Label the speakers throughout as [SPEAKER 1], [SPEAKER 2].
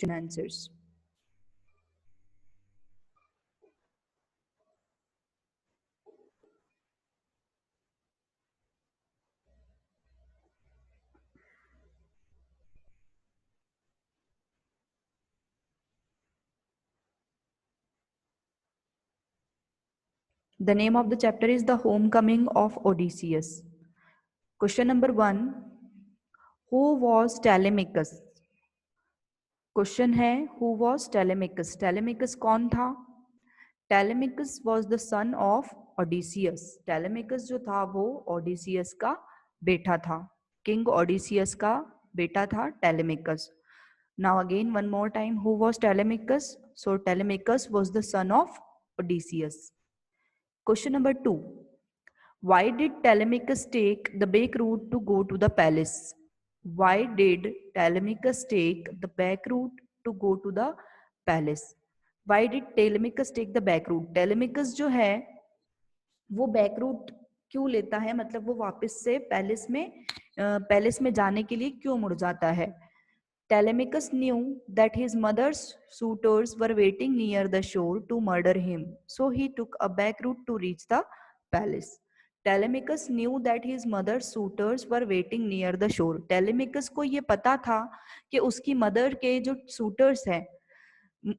[SPEAKER 1] answers. The name of the chapter is The Homecoming of Odysseus. Question number 1. Who was Telemachus? Question है who was Telemachus. Telemachus कौन था? Telemachus was the son of Odysseus. Telemachus जो था वो Odysseus का बेटा था. King Odysseus का बेटा था Telemachus. Now again one more time, who was Telemachus? So Telemachus was the son of Odysseus. Question number 2. Why did Telemachus take the back route to go to the palace? Why did Telemachus take the back route to go to the palace? Why did Telemachus take the back route? Telemachus जो है वो back root क्यों लेता है, मतलब वो वापस से पैलेस में जाने के लिए क्यों मुड़ जाता है? Telemachus knew that his mother's suitors were waiting near the shore to murder him, so he took a back route to reach the palace. Telemachus knew that his mother's suitors were waiting near the shore. Telemachus को ये पता था कि उसकी mother के जो suitors हैं,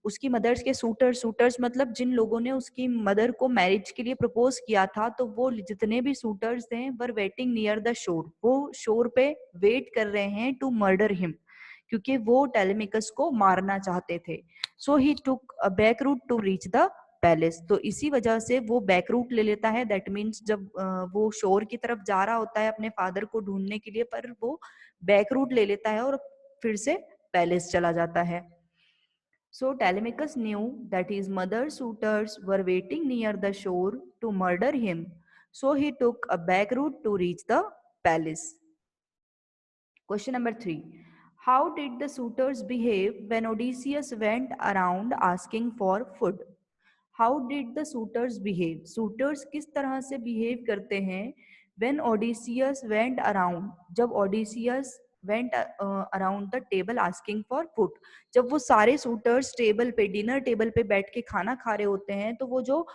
[SPEAKER 1] उसकी मदर्स के सूटर्स मतलब जिन लोगों ने उसकी मदर को मैरिज के लिए प्रपोज किया था, तो वो जितने भी सूटर्स हैं were waiting near the shore, वो शोर पे वेट कर रहे हैं टू मर्डर हिम, क्योंकि वो टेलेमिकस को मारना चाहते थे. So he took a back route to reach the palace. तो इसी वजह से वो बैक रूट ले लेता है. दैट मीन्स जब वो शोर की तरफ जा रहा होता है अपने फादर को ढूंढने के लिए, पर वो बैक रूट ले लेता है और फिर से पैलेस चला जाता है. So Telemachus knew that his mother's suitors were waiting near the shore to murder him, so he took a back route to reach the palace. Question number 3. How did the suitors behave when Odysseus went around asking for food? How did the suitors behave? Suitors किस तरह से behave करते हैं when Odysseus went around, जब Odysseus went around the table asking for food. जब वो सारे suitors table पे, डिनर टेबल पे बैठ के खाना खा रहे होते हैं, तो वो जो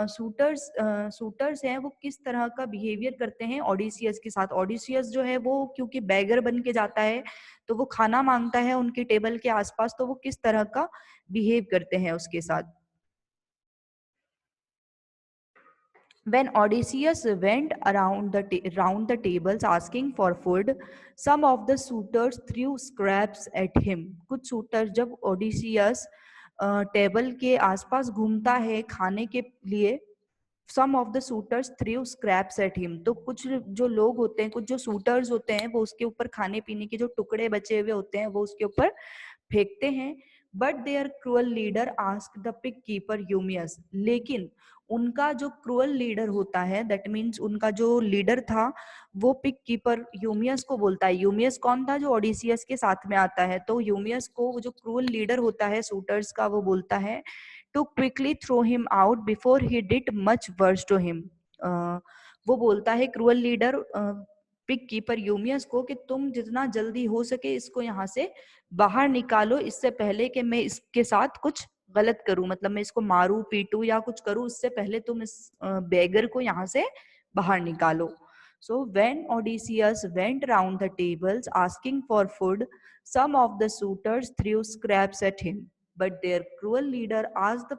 [SPEAKER 1] सूटर्स हैं वो किस तरह का बिहेवियर करते हैं ओडिसियस के साथ. ओडिसियस जो है वो क्योंकि बैगर बन के जाता है, तो वो खाना मांगता है उनकी टेबल के आसपास, तो वो किस तरह का बिहेव करते हैं उसके साथ. When Odysseus went around the tables asking for food, some of the suitors threw scraps at him. कुछ सूटर जब ओडिसियस टेबल के आसपास घूमता है खाने के लिए, some of the suitors threw scraps at him. तो कुछ जो लोग होते हैं, कुछ जो सूटर्स होते हैं, वो उसके ऊपर खाने पीने के जो टुकड़े बचे हुए होते हैं वो उसके ऊपर फेंकते हैं. But their cruel leader ask the pig keeper Eumaeus. लेकिन उनका जो क्रूअल लीडर होता है, दैट मीन्स उनका जो लीडर था, वो पिग कीपर यूमियस को बोलता है. यूमियस कौन था? जो ओडिसियस के साथ में आता है. तो यूमियस को जो क्रूअल लीडर होता है सूटर्स का, वो बोलता है to quickly throw him out before he did much worse to him. वो बोलता है cruel leader pig keeper Eumaeus को कि तुम जितना जल्दी हो सके इसको यहाँ से बाहर निकालो, इससे पहले कि मैं इसके साथ कुछ गलत करूं, मतलब मैं इसको मारूं पीटूं या कुछ करूं, उससे पहले तुम इस बेगर को यहाँ से बाहर निकालो. So when Odysseus went round the tables asking for food, some of the suitors threw scraps at him, but their cruel leader asked the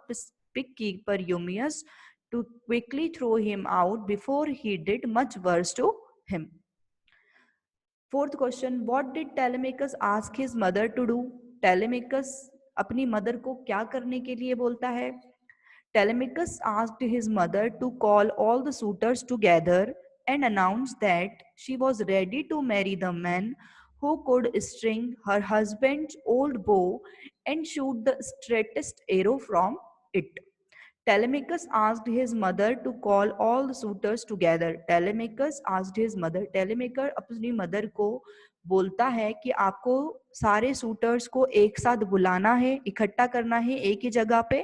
[SPEAKER 1] pig keeper Eumaeus to quickly throw him out before he did much worse to him. Fourth question, what did Telemachus ask his mother to do? Telemachus अपनी mother को क्या करने के लिए बोलता है? Telemachus asked his mother to call all the suitors together and announce that she was ready to marry the man who could string her husband's old bow and shoot the straightest arrow from it. Telemachus asked his mother to call all the suitors together. Telemachus asked his mother. Telemachus अपनी mother को बोलता है कि आपको सारे suitors को एक साथ बुलाना है, इकट्ठा करना है एक ही जगह पे,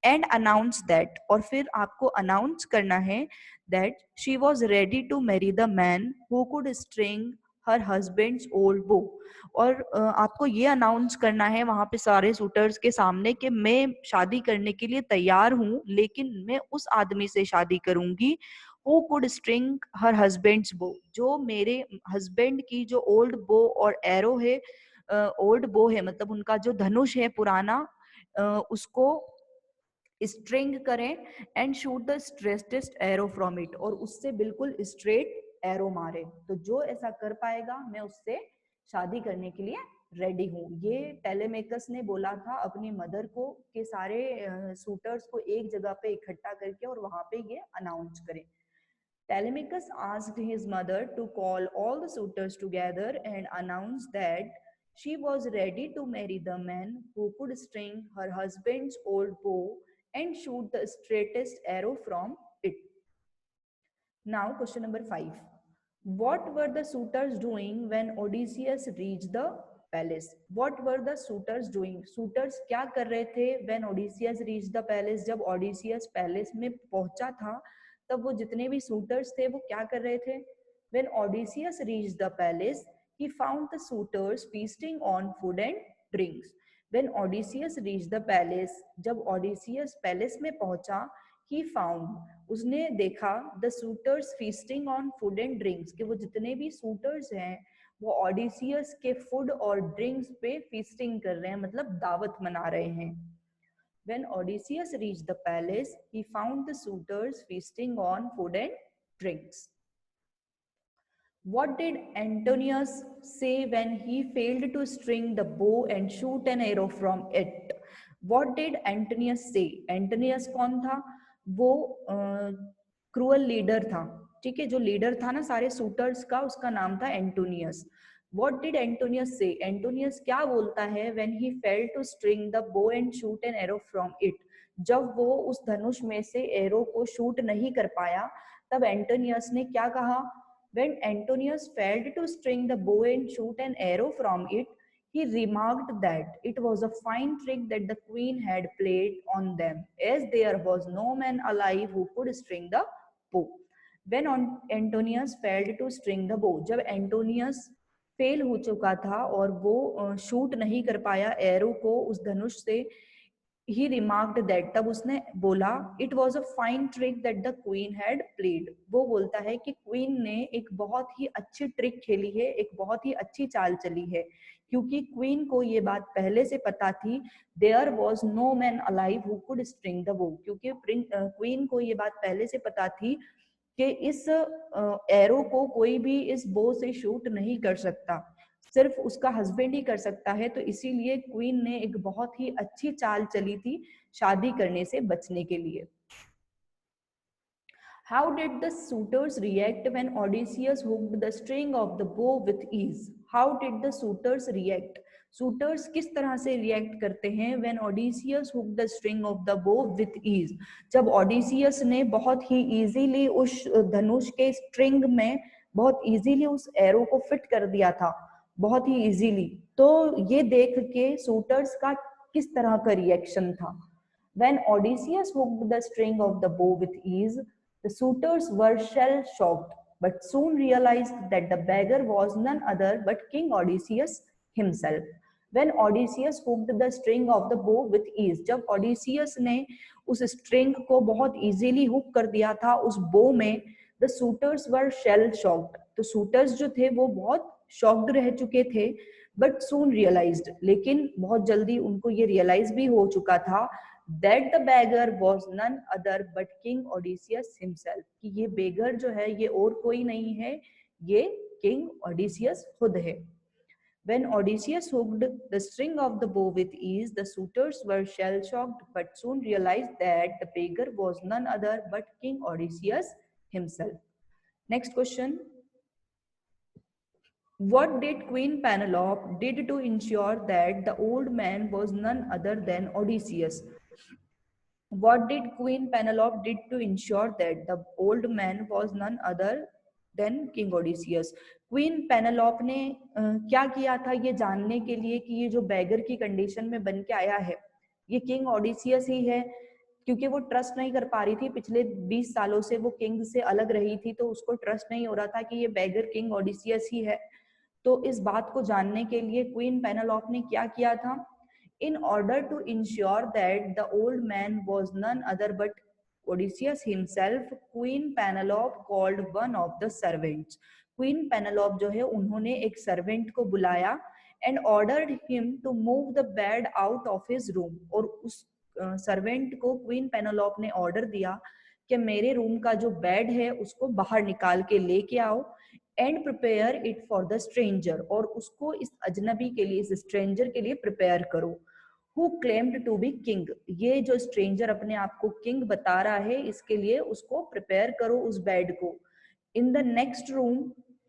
[SPEAKER 1] एंड अनाउंस दैट, और फिर आपको अनाउंस करना है that she was ready to marry the man who could string her husband's old bow. और आपको ये अनाउंस करना है वहां पे सारे सूटर्स के सामने कि मैं शादी करने के लिए तैयार हूँ, लेकिन मैं उस आदमी से शादी करूंगी who could string her husband's bow, जो मेरे हस्बैंड की जो ओल्ड बो और एरो है, ओल्ड बो है मतलब उनका जो धनुष है पुराना, उसको स्ट्रिंग करें and shoot the straightest arrow from it, और उससे बिल्कुल स्ट्रेट एरो मारे। तो जो ऐसा कर पाएगा मैं उससे शादी करने के लिए रेडी हूँ। ये टेलेमेकस ने बोला था अपनी मदर को कि सारे सूटर्स को एक जगह पे इकट्ठा करके और वहां पे ये अनाउंस करें। Telemachus asked his mother to call all the suitors together and announce that she was ready to marry the man who could string her husband's old bow and shoot the straightest arrow from it. Now, question number 5. What were the suitors doing when Odysseus reached the palace? What were the suitors doing? Suitors क्या कर रहे थे when Odysseus reached the palace? जब Odysseus palace में पहुंचा था तब वो जितने भी suitors थे वो क्या कर रहे थे? When Odysseus reached the palace, he found the suitors feasting on food and drinks. When Odysseus reached the palace, जब Odysseus palace में पहुंचा, he found, उसने देखा the suitors feasting on food and drinks, कि वो जितने भी सूटर्स हैं वो ऑडिसियस के फूड और ड्रिंक्स पे फीस्टिंग कर रहे हैं, मतलब दावत मना रहे हैं। When Odysseus reached the palace, he found the suitors feasting on food and drinks. What did Antonius say when he failed to string the bow and shoot an arrow from it? What did Antonius say? Antonius कौन था? वो cruel leader था, ठीक है, जो leader था ना सारे सूटर्स का, उसका नाम था Antonius. What did Antonius say? Antonius क्या बोलता है when he failed to string the bow and shoot an arrow from it? जब वो उस धनुष में से एरो को शूट नहीं कर पाया, तब एंटोनियस ने क्या कहा? When Antonius failed to string the bow and shoot an arrow from it, he remarked that it was a fine trick that the queen had played on them, as there was no man alive who could string the bow. When Antonius failed to string the bow, जब Antonius fail हो चुका था और वो shoot नहीं कर पाया arrow को उस धनुष से, he remarked that, तब उसने बोला it was a fine trick that the queen had played, वो बोलता है कि क्वीन ने एक बहुत ही अच्छी ट्रिक खेली है, एक बहुत ही अच्छी चाल चली है, क्योंकि क्वीन को ये बात पहले से पता थी there was no man alive who could string the bow, क्योंकि क्वीन को ये बात पहले से पता थी कि इस एरो को कोई भी इस बो से शूट नहीं कर सकता, सिर्फ उसका हस्बैंड ही कर सकता है। तो इसीलिए क्वीन ने एक बहुत ही अच्छी चाल चली थी शादी करने से बचने के लिए। How did the suitors react when Odysseus hooked the string of the bow with ease? How did the suitors react? Suitors किस तरह से रिएक्ट करते हैं when Odysseus hooked the string of the bow with ease? जब Odysseus ने बहुत ही easily उस धनुष के स्ट्रिंग में बहुत इजीली उस एरो को फिट कर दिया था, बहुत ही इजीली। तो ये देख के सूटर्स का किस तरह का रिएक्शन था? When Odysseus hooked the string of the bow with ease, the suitors were shell-shocked, but soon realized that the beggar was none other but King Odysseus himself. When Odysseus hooked the string of the bow with ease, जब Odysseus ने उस string को बहुत easily hook कर दिया था उस बो में, the suitors were shell-shocked. तो सूटर्स जो थे वो बहुत शॉक्ड रह चुके थे, बट सून रियलाइज्ड, लेकिन बहुत जल्दी उनको ये रियलाइज भी हो चुका था that the beggar was none other but King Odysseus himself, कि ये बेगर जो है ये और कोई नहीं है, ये King Odysseus खुद है। When Odysseus hooked the string of the bow with ease, the suitors were shell-shocked but soon realized that the beggar was none other but King Odysseus himself. Next question. What did Queen Penelope did to ensure that the old man was none other than Odysseus? What did Queen Penelope did to ensure that the old man was none other than King Odysseus? Queen Penelope ने क्या किया था ये जानने के लिए कि ये जो बैगर की कंडीशन में बन के आया है ये किंग ओडिसियस ही है, क्योंकि वो ट्रस्ट नहीं कर पा रही थी, पिछले 20 सालों से वो किंग से अलग रही थी, तो उसको ट्रस्ट नहीं हो रहा था कि ये बैगर किंग ओडिसियस ही है। तो इस बात को जानने के लिए क्वीन पेनेलोप ने क्या किया था? In order to ensure that the old man was none other but Odysseus himself, Queen Penelope called one of the servants. Queen Penelope जो है उन्होंने एक servant को बुलाया and ordered him to move the bed out of his room. और उस servant को Queen Penelope ने order दिया कि मेरे रूम का जो बेड है उसको बाहर निकाल के लेके आओ and prepare it for the stranger, और उसको इस अजनबी के लिए, इस स्ट्रेंजर के लिए प्रिपेयर करो। Who claimed to be king, ये जो स्ट्रेंजर अपने आप को किंग बता रहा है, इसके लिए उसको प्रिपेयर करो उस बेड को। In the next room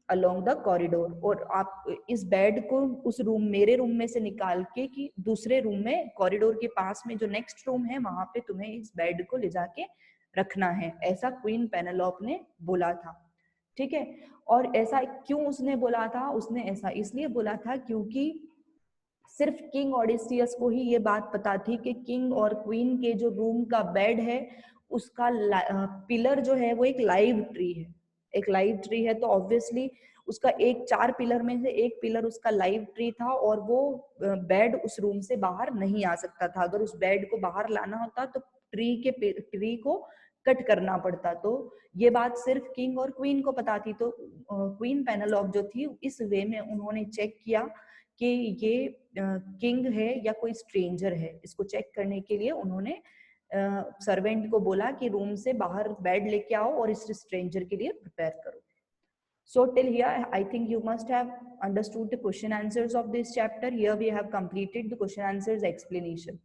[SPEAKER 1] along the corridor, और आप इस बेड को उस रूम, मेरे रूम में से निकाल के कि दूसरे रूम में, कॉरिडोर के पास में जो नेक्स्ट रूम है वहां पे तुम्हें इस बेड को ले जाके रखना है, ऐसा क्वीन पेनेलोप ने बोला था। ठीक है, और ऐसा क्यों उसने बोला था? उसने ऐसा इसलिए बोला था क्योंकि सिर्फ किंग ऑडिसियस को ही ये बात पता थी कि किंग और क्वीन के जो रूम का बेड है उसका पिलर जो है वो एक लाइव ट्री है, एक लाइव ट्री है, तो ऑब्वियसली उसका एक 4 पिलर में से एक पिलर उसका लाइव ट्री था और वो बेड उस रूम से बाहर नहीं आ सकता था। अगर उस बेड को बाहर लाना होता तो ट्री को कट करना पड़ता। तो ये बात सिर्फ किंग और क्वीन को पता थी। तो क्वीन पेनेलोप जो थी इस वे में उन्होंने चेक किया कि ये किंग है या कोई स्ट्रेंजर है। इसको चेक करने के लिए उन्होंने सर्वेंट को बोला कि रूम से बाहर बेड लेके आओ और इस स्ट्रेंजर के लिए प्रिपेयर करो। So till here, I think you must have understood the question answers of this chapter. Here we have completed the question answers explanation.